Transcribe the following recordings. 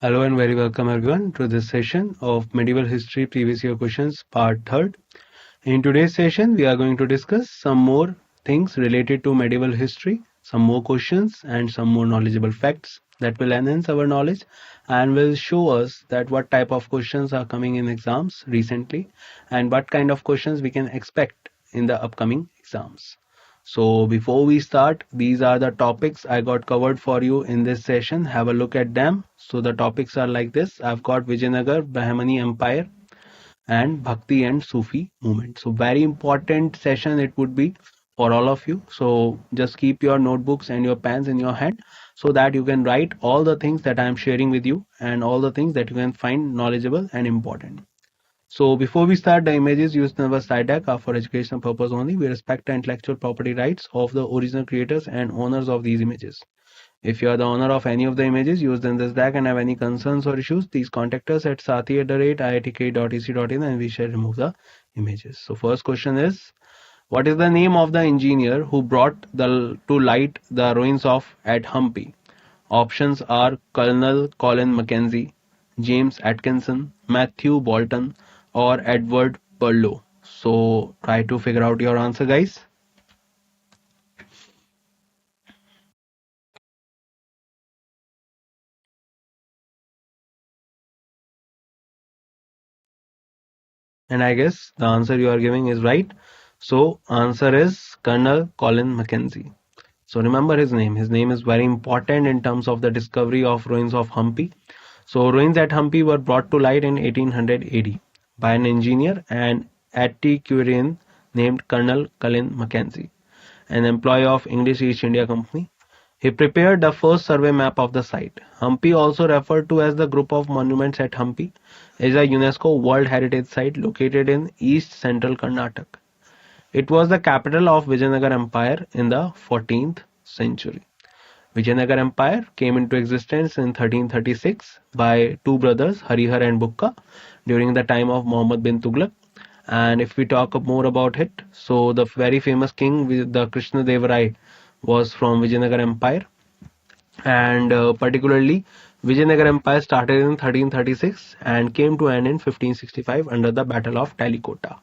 Hello and very welcome everyone to this session of Medieval History Previous Year Questions Part 3rd. In today's session, we are going to discuss some more things related to medieval history, some more questions and some more knowledgeable facts that will enhance our knowledge and will show us that what type of questions are coming in exams recently and what kind of questions we can expect in the upcoming exams. So before we start, these are the topics I got covered for you in this session. Have a look at them. So the topics are like this. I've got Vijayanagar, Bahmani Empire, and Bhakti and Sufi movement. So very important session it would be for all of you. So just keep your notebooks and your pens in your hand so that you can write all the things that I am sharing with you and all the things that you can find knowledgeable and important. So before we start, the images used in our slide deck are for educational purpose only. We respect the intellectual property rights of the original creators and owners of these images. If you are the owner of any of the images used in this deck and have any concerns or issues, please contact us at sathi@iitk.ec.in and we shall remove the images. So first question is, what is the name of the engineer who brought to light the ruins of at Hampi? Options are Colonel Colin Mackenzie, James Atkinson, Matthew Bolton, or Edward Burlow. So try to figure out your answer, guys. And I guess the answer you are giving is right. So answer is Colonel Colin Mackenzie. So remember his name. His name is very important in terms of the discovery of ruins of Hampi. So ruins at Hampi were brought to light in 1800 AD by an engineer and antiquarian named Colonel Colin Mackenzie, an employee of English East India Company. He prepared the first survey map of the site. Hampi, also referred to as the group of monuments at Hampi, is a UNESCO World Heritage Site located in East Central Karnataka. It was the capital of Vijayanagar Empire in the 14th century. Vijayanagar Empire came into existence in 1336 by two brothers Harihar and Bukka during the time of Muhammad bin Tughlaq. And if we talk more about it, so the very famous king, the Krishna Deva Rai, was from Vijayanagar Empire, and particularly Vijayanagar Empire started in 1336 and came to an end in 1565 under the Battle of Talikota.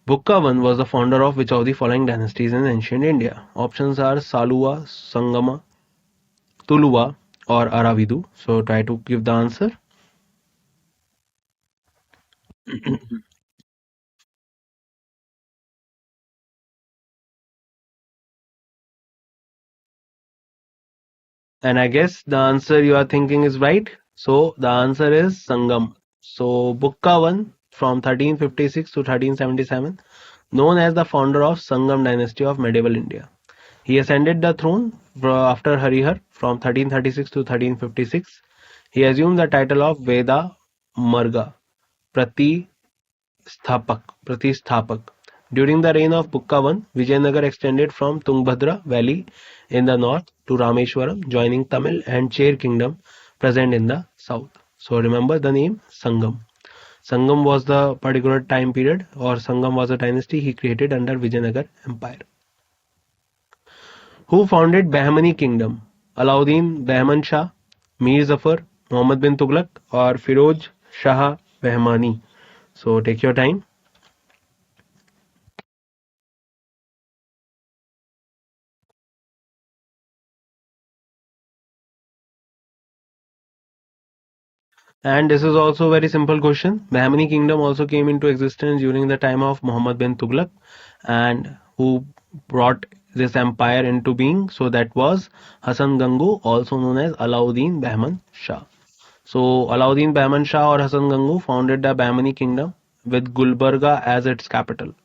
Bukkavan was the founder of which of the following dynasties in ancient India? Options are Saluva, Sangama, Tuluva, or Aravidu. So try to give the answer. And I guess the answer you are thinking is right. So the answer is Sangam. So Bukkavan from 1356 to 1377, known as the founder of Sangam dynasty of medieval India. He ascended the throne after Harihar from 1336 to 1356. He assumed the title of Veda Marga Pratisthapak. During the reign of Bukkavan, Vijayanagar extended from Tungbhadra valley in the north to Rameshwaram, joining Tamil and Chair kingdom present in the south. So remember the name Sangam. Sangam was the particular time period, or Sangam was a dynasty he created under Vijayanagar Empire. Who founded Bahmani kingdom? Alauddin Bahman Shah, Mir Zafar, Muhammad bin Tughlaq, or Firoz Shah Bahmani? So take your time. And this is also a very simple question. Bahmani kingdom also came into existence during the time of Muhammad bin Tughlaq, and who brought this empire into being? So that was Hassan Gangu, also known as Alauddin Bahman Shah. So Alauddin Bahman Shah or Hassan Gangu founded the Bahmani kingdom with Gulbarga as its capital.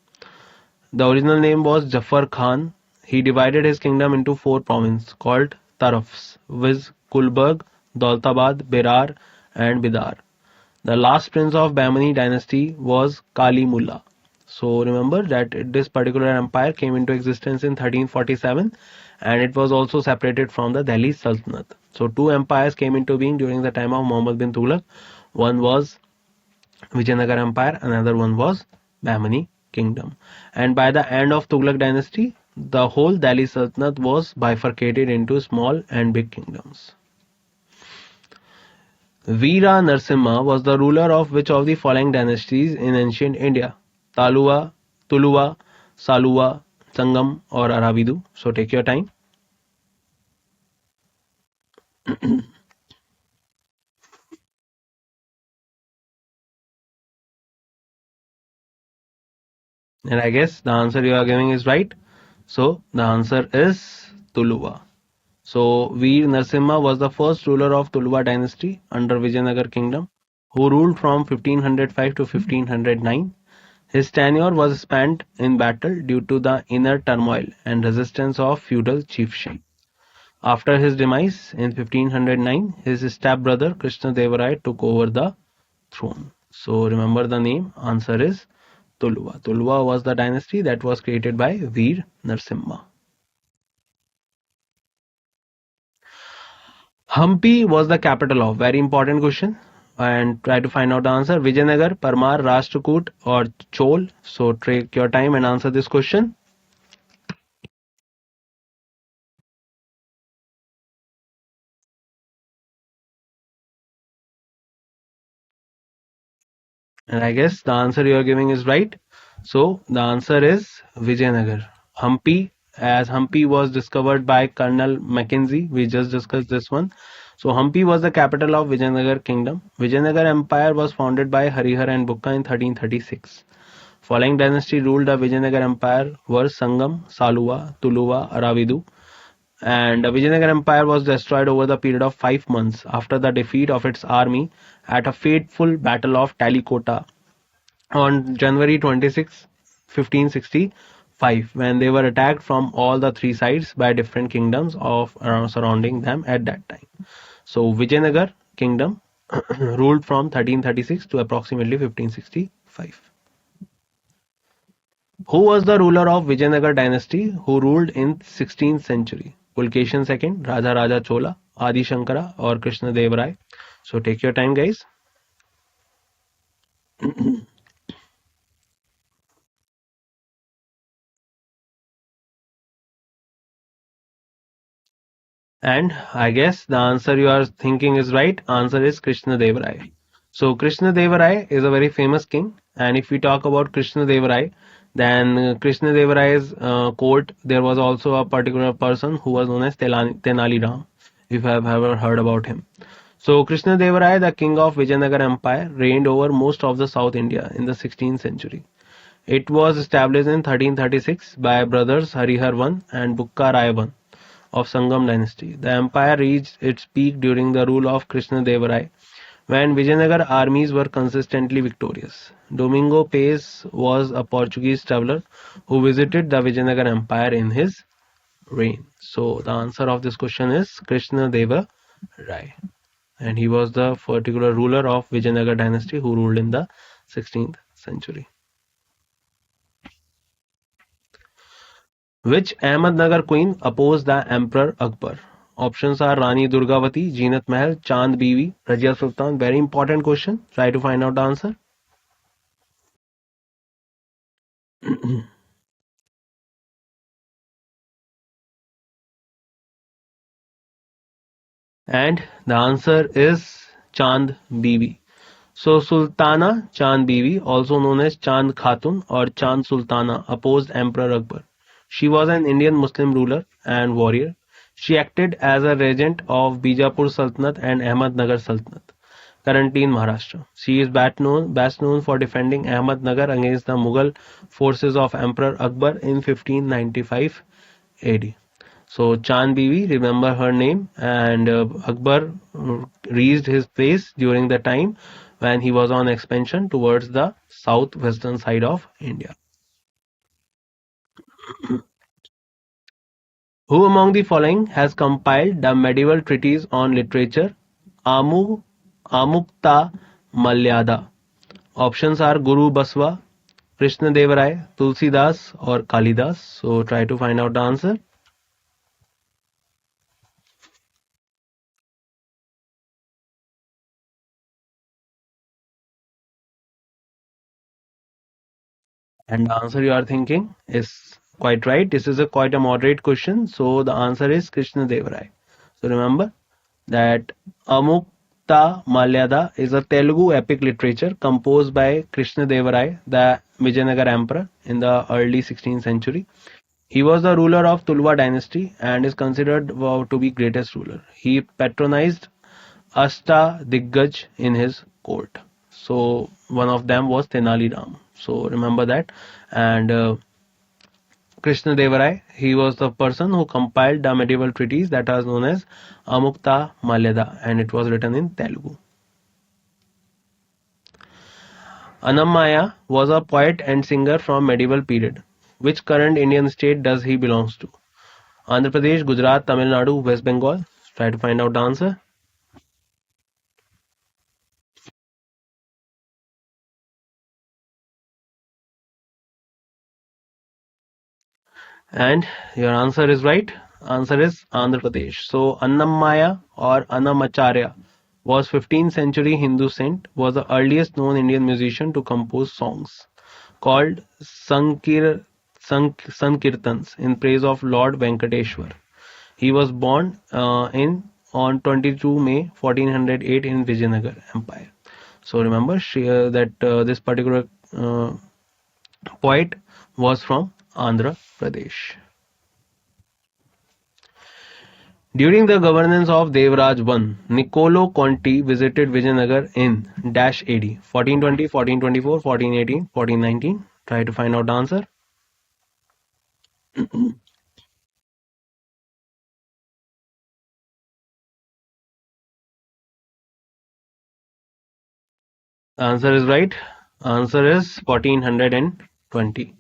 The original name was Jafar Khan. He divided his kingdom into four provinces called Tarafs, viz. Gulbarg, Daulatabad, Berar, and Bidar. The last prince of Bahmani dynasty was Kali Mullah. So remember that this particular empire came into existence in 1347 and it was also separated from the Delhi Sultanate. So two empires came into being during the time of Muhammad bin Tughlaq. One was Vijayanagar Empire, another one was Bahmani Kingdom. And by the end of Tughlaq dynasty, the whole Delhi Sultanate was bifurcated into small and big kingdoms. Veera Narasimha was the ruler of which of the following dynasties in ancient India? Taluva, Tuluva, Saluva, Sangam, or Aravidu? So take your time. And I guess the answer you are giving is right. So the answer is Tuluva. So Veer Narasimha was the first ruler of Tuluva dynasty under Vijayanagar kingdom, who ruled from 1505 to 1509. His tenure was spent in battle due to the inner turmoil and resistance of feudal chiefship. After his demise in 1509, his stepbrother Krishnadevaraya took over the throne. So remember the name. Answer is Tuluva. Tuluva was the dynasty that was created by Veer Narasimha. Hampi was the capital of, very important question, and try to find out the answer. Vijayanagar, Parmar, Rashtrakoot, or Chol. So take your time and answer this question. And I guess the answer you are giving is right. So the answer is Vijayanagar. Hampi, as Hampi was discovered by Colonel Mackenzie. We just discussed this one. So Hampi was the capital of Vijayanagar kingdom. Vijayanagar Empire was founded by Harihar and Bukka in 1336. Following dynasty ruled the Vijayanagar Empire were Sangam, Saluva, Tuluva, Aravidu, and the Vijayanagar Empire was destroyed over the period of 5 months after the defeat of its army at a fateful battle of Talikota on January 26, 1565, when they were attacked from all the three sides by different kingdoms of surrounding them at that time. So Vijayanagar kingdom ruled from 1336 to approximately 1565. Who was the ruler of Vijayanagar dynasty who ruled in 16th century? Pulkeshin II, Raja Raja Chola, Adi Shankara, or Krishna Dev Rai? So take your time, guys. And I guess the answer you are thinking is right. Answer is Krishna Dev Rai. So Krishna Dev Rai is a very famous king. And if we talk about Krishna Dev Rai, then Krishna Dev Rai's court, there was also a particular person who was known as Tenali Ram, if you have ever heard about him. So Krishna Dev Rai, the king of Vijayanagar Empire, reigned over most of the South India in the 16th century. It was established in 1336 by brothers Harihar I and Bukka Rai I of Sangam dynasty. The empire reached its peak during the rule of Krishna Dev Rai, when Vijayanagar armies were consistently victorious. Domingo Pace was a Portuguese traveler who visited the Vijayanagar Empire in his reign. So the answer of this question is Krishna Deva Rai, and he was the particular ruler of Vijayanagar dynasty who ruled in the 16th century. Which Ahmednagar queen opposed the Emperor Akbar? Options are Rani Durgavati, Jeenat Mahal, Chand Bibi, Razia Sultan. Very important question. Try to find out the answer. And the answer is Chand Bibi. So Sultana Chand Bibi, also known as Chand Khatun or Chand Sultana, opposed Emperor Akbar. She was an Indian Muslim ruler and warrior. She acted as a regent of Bijapur Sultanate and Ahmednagar Sultanate, currently in Maharashtra. She is best known for defending Ahmednagar against the Mughal forces of Emperor Akbar in 1595 AD. So Chand Bibi, remember her name, and Akbar reached his place during the time when he was on expansion towards the southwestern side of India. Who among the following has compiled the medieval treatise on literature Amu Amukta Malyada? Options are Guru Baswa, Krishna Dev Rai, Tulsidas, or Kalidas. So try to find out the answer. And the answer you are thinking is Quite right. This is a quite a moderate question. So the answer is Krishna Deva Rai. So remember that Amukta Malyada is a Telugu epic literature composed by Krishna Deva Rai, the Vijayanagar emperor in the early 16th century. He was the ruler of Tulva dynasty and is considered to be greatest ruler. He patronized Ashta Diggaj in his court. So one of them was Tenali Ram. So remember that. And Krishna Deva Rai, he was the person who compiled the medieval treatise that was known as Amukta Malyada, and it was written in Telugu. Annamaya was a poet and singer from medieval period. Which current Indian state does he belongs to? Andhra Pradesh, Gujarat, Tamil Nadu, West Bengal. Try to find out the answer. And your answer is right. Answer is Andhra Pradesh. So Annamaya or Annamacharya was 15th century Hindu saint, was the earliest known Indian musician to compose songs called Sankirtans in praise of Lord Venkateshwar. He was born in on 22 May 1408 in Vijayanagar Empire. So remember that this particular poet was from Andhra Pradesh. During the governance of Devraj I, Niccolo Conti visited Vijayanagar in dash AD 1420, 1424, 1418, 1419. Try to find out the answer. Answer is right. Answer is 1420.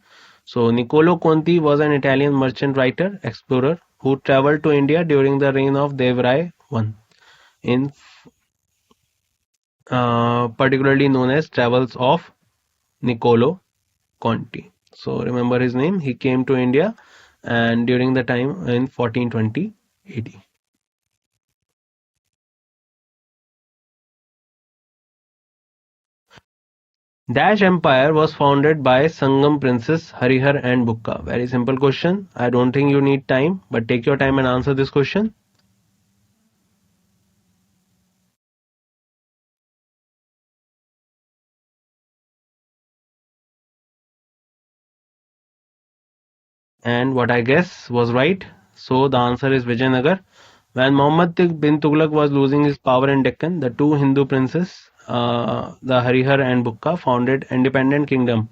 So Niccolo Conti was an Italian merchant writer, explorer who traveled to India during the reign of Devrai I, in particularly known as Travels of Niccolo Conti. So remember his name. He came to India and during the time in 1420 AD. Dash Empire was founded by Sangam princes Harihar and Bukka. Very simple question. I don't think you need time, but take your time and answer this question. And what I guess was right. So the answer is Vijayanagar. When Muhammad bin Tughlaq was losing his power in Deccan, the two Hindu princes, the Harihar and Bukka, founded independent kingdom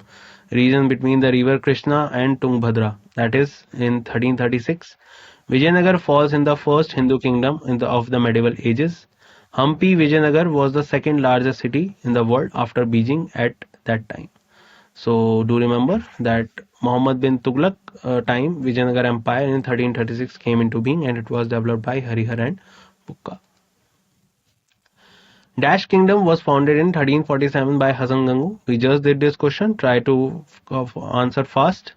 region between the river Krishna and Tungbhadra. That is in 1336. Vijayanagar falls in the first Hindu kingdom of the medieval ages. Hampi Vijayanagar was the second largest city in the world after Beijing at that time. So do remember that Muhammad bin Tughlaq time Vijayanagar Empire in 1336 came into being and it was developed by Harihar and Bukka. Dash Kingdom was founded in 1347 by Hasan Gangu. We just did this question. Try to answer fast.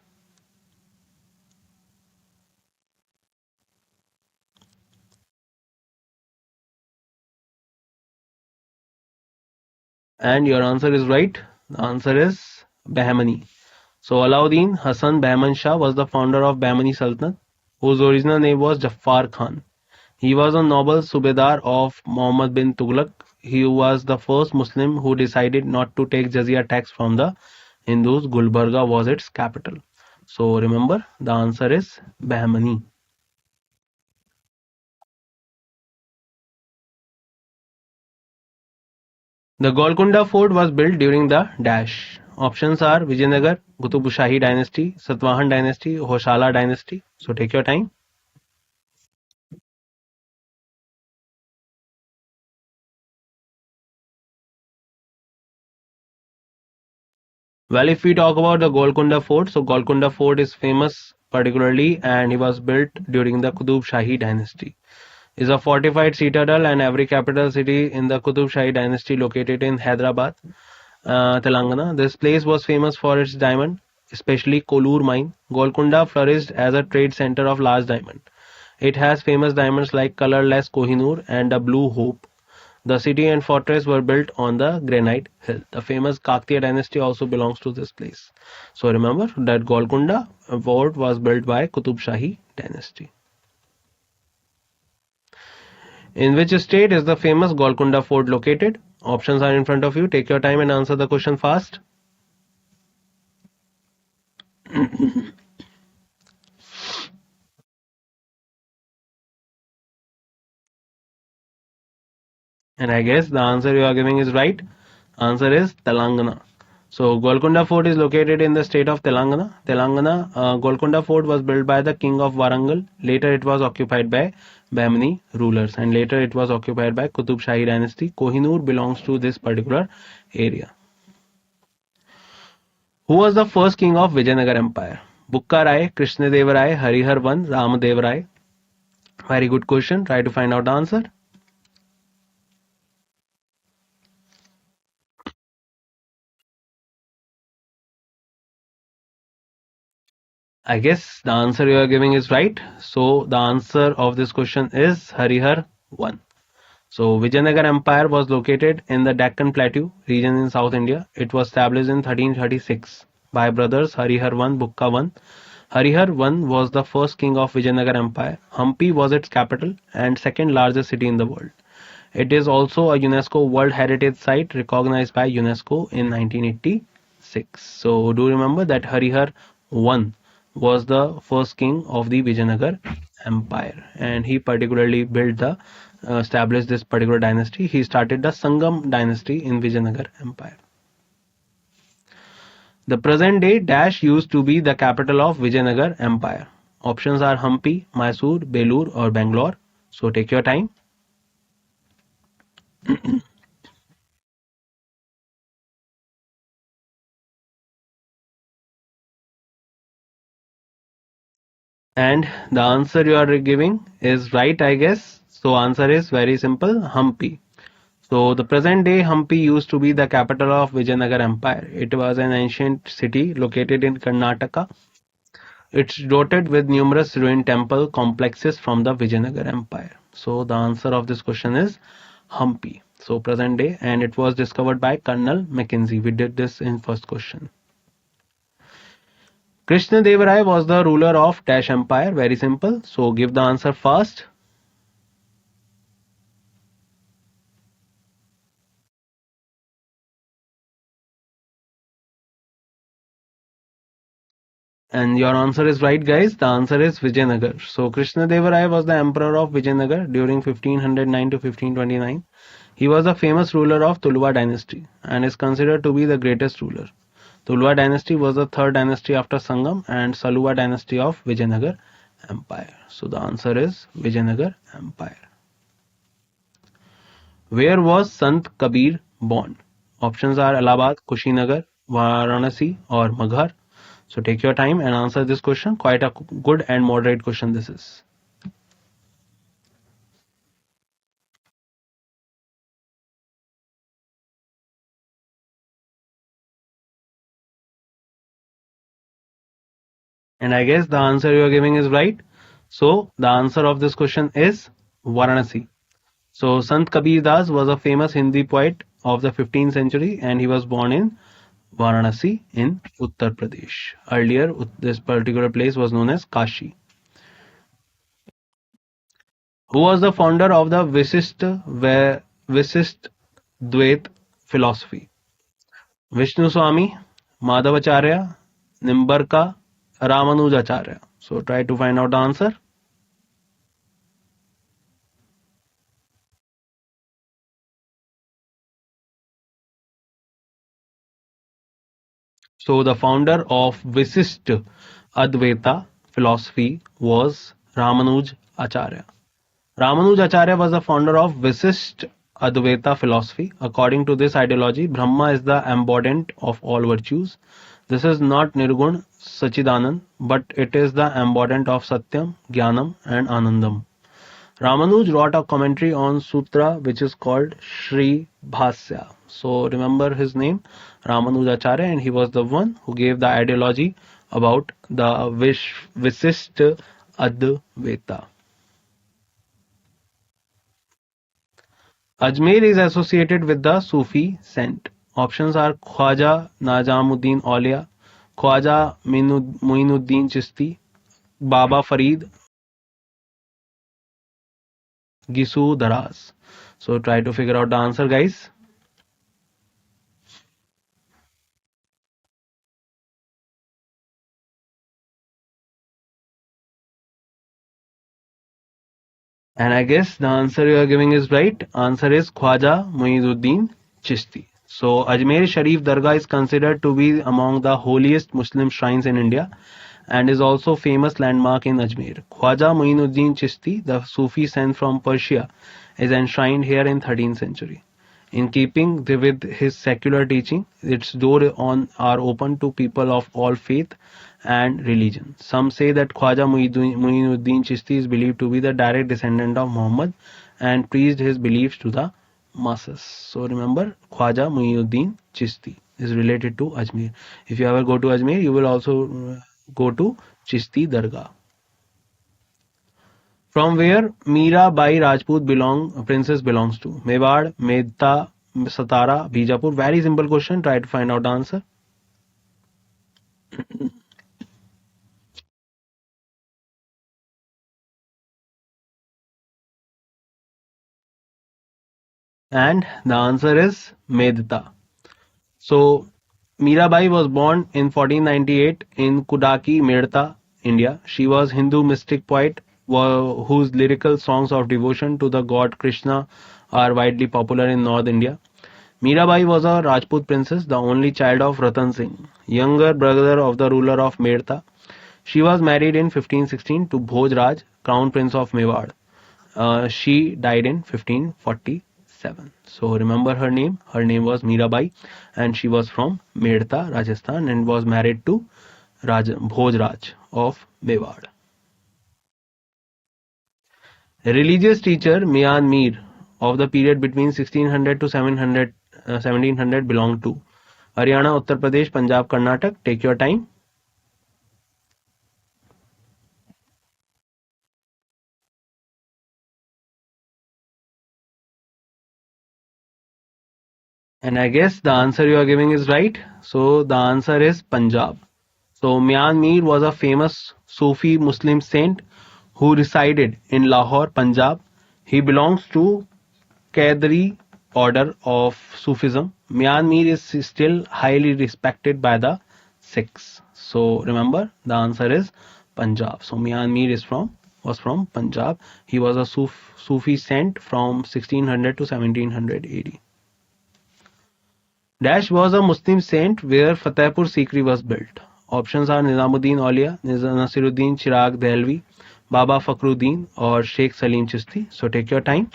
And your answer is right. The answer is Bahmani. So Alauddin Hasan Bahman Shah was the founder of Bahmani Sultanate, whose original name was Jaffar Khan. He was a noble Subedar of Muhammad bin Tughlaq. He was the first Muslim who decided not to take jizya tax from the Hindus. Gulbarga was its capital. So remember, the answer is Bahmani. The Golconda Fort was built during the dash. Options are Vijayanagar, Qutub Shahi dynasty, Satvahan dynasty, Hoshala dynasty. So take your time. Well, if we talk about the Golconda Fort, so Golconda Fort is famous particularly and it was built during the Qutub Shahi dynasty. Is a fortified citadel and every capital city in the Qutub Shahi dynasty located in Hyderabad, Telangana. This place was famous for its diamond, especially Kolur mine. Golconda flourished as a trade center of large diamond. It has famous diamonds like colorless Kohinoor and the Blue Hope. The city and fortress were built on the granite hill. The famous Kaktiya dynasty also belongs to this place. So remember that Golconda fort was built by Qutub Shahi dynasty. In which state is the famous Golconda Fort located? Options are in front of you. Take your time and answer the question fast. And I guess the answer you are giving is right. Answer is Telangana. So Golconda Fort is located in the state of Telangana. Golconda Fort was built by the king of Warangal. Later it was occupied by Bahmani rulers, and later it was occupied by Qutub Shahi dynasty. Kohinoor belongs to this particular area. Who was the first king of Vijayanagar Empire? Bukka Rai, Krishnadev Rai, Harihar I, Ramadev Rai. Very good question. Try to find out the answer. I guess the answer you are giving is right. So the answer of this question is Harihar I. So Vijayanagar Empire was located in the Deccan Plateau region in South India. It was established in 1336 by brothers Harihar I, Bukka I. Harihar I was the first king of Vijayanagar Empire. Hampi was its capital and second largest city in the world. It is also a UNESCO World Heritage Site recognized by UNESCO in 1986. So do remember that Harihar I was the first king of the Vijayanagar Empire, and he particularly built the established this particular dynasty. He started the Sangam dynasty in Vijayanagar Empire. The present day Dash used to be the capital of Vijayanagar Empire. Options are Hampi, Mysore, Belur or Bangalore. So take your time. And the answer you are giving is right, I guess. So answer is very simple, Hampi. So the present day Hampi used to be the capital of Vijayanagar Empire. It was an ancient city located in Karnataka. It's dotted with numerous ruined temple complexes from the Vijayanagar Empire. So the answer of this question is Hampi. So present day, and it was discovered by Colonel Mackenzie. We did this in first question. Krishna Deva Rai was the ruler of Dash Empire. Very simple. So give the answer fast. And your answer is right, guys. The answer is Vijayanagar. So Krishna Deva Rai was the emperor of Vijayanagar during 1509 to 1529. He was a famous ruler of Tuluva dynasty and is considered to be the greatest ruler. Tuluva dynasty was the third dynasty after Sangam and Saluva dynasty of Vijayanagar Empire. So the answer is Vijayanagar Empire. Where was Sant Kabir born? Options are Allahabad, Kushinagar, Varanasi or Maghar. So take your time and answer this question. Quite a good and moderate question this is. And I guess the answer you are giving is right. So the answer of this question is Varanasi. So Sant Kabir Das was a famous Hindi poet of the 15th century and he was born in Varanasi in Uttar Pradesh. Earlier, this particular place was known as Kashi. Who was the founder of the Visist Dvait philosophy? Vishnu Swami, Madhavacharya, Nimbarka, Ramanujacharya. So try to find out the answer. So the founder of Visist Advaita philosophy was Ramanuj Acharya. Ramanuj Acharya was the founder of Visist Advaita philosophy. According to this ideology, Brahma is the embodiment of all virtues. This is not Nirgun Sachidanand, but it is the embodiment of Satyam, Jnanam, and Anandam. Ramanuj wrote a commentary on Sutra which is called Sri Bhasya. So remember his name, Ramanujacharya, and he was the one who gave the ideology about the Visist Advaita. Ajmer is associated with the Sufi saint. Options are Khwaja Najamuddin Aulia, Khwaja Muinuddin Chishti, Baba Farid, Gisu Daraz. So try to figure out the answer, guys. And I guess the answer you are giving is right. Answer is Khwaja Muinuddin Chishti. So Ajmer Sharif Dargah is considered to be among the holiest Muslim shrines in India and is also famous landmark in Ajmer. Khwaja Muinuddin Chishti, the Sufi saint from Persia, is enshrined here in 13th century. In keeping with his secular teaching, its doors are open to people of all faith and religion. Some say that Khwaja Muinuddin Chishti is believed to be the direct descendant of Muhammad and preached his beliefs to the masses. So remember, Khwaja Muinuddin Chishti is related to Ajmer. If you ever go to Ajmer, you will also go to Chishti Dargah. From where Meera Bai Rajput princess belongs to? Mewar, Medta, Satara, Bijapur. Very simple question. Try to find out the answer. And the answer is Medta. So Mirabai was born in 1498 in Kudaki, Medta, India. She was Hindu mystic poet whose lyrical songs of devotion to the god Krishna are widely popular in North India. Mirabai was a Rajput princess, the only child of Ratan Singh, younger brother of the ruler of Medta. She was married in 1516 to Bhoj Raj, Crown Prince of Mewar. She died in 1547. So remember her name. Her name was Mirabai, and she was from Medta, Rajasthan, and was married to Bhoj Raj of Mewar. A religious teacher Mian Mir of the period between 1600 to 1700 belonged to Haryana, Uttar Pradesh, Punjab, Karnataka. Take your time. And I guess the answer you are giving is right. So the answer is Punjab. So Mian Mir was a famous Sufi Muslim saint who resided in Lahore, Punjab. He belongs to Qadri order of Sufism. Mian Mir is still highly respected by the Sikhs. So remember, the answer is Punjab. So Mian Mir was from Punjab. He was a Sufi saint from 1600 to 1700 AD. Dash was a Muslim saint where Fatehpur Sikri was built. Options are Nizamuddin Aulia, Nasiruddin Chirag Dehlvi, Baba Fakhruddin or Sheikh Salim Chishti. So take your time.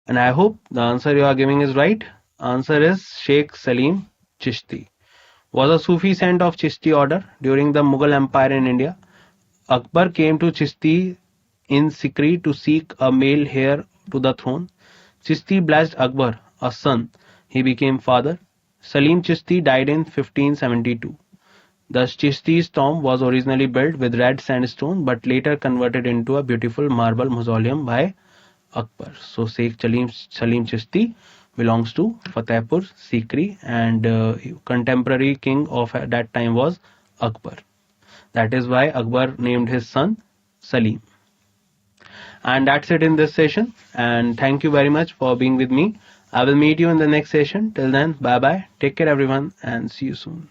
And I hope the answer you are giving is right. Answer is Sheikh Salim Chishti. Was a Sufi saint of Chishti order during the Mughal Empire in India. Akbar came to Chishti in Sikri to seek a male heir to the throne. Chishti blessed Akbar, a son. He became father. Salim Chishti died in 1572. The Chishti's tomb was originally built with red sandstone but later converted into a beautiful marble mausoleum by Akbar. So Sheikh Salim Chishti belongs to Fatehpur Sikri and contemporary king of that time was Akbar. That is why Akbar named his son Salim. And that's it in this session. And thank you very much for being with me. I will meet you in the next session. Till then, bye bye. Take care, everyone, and see you soon.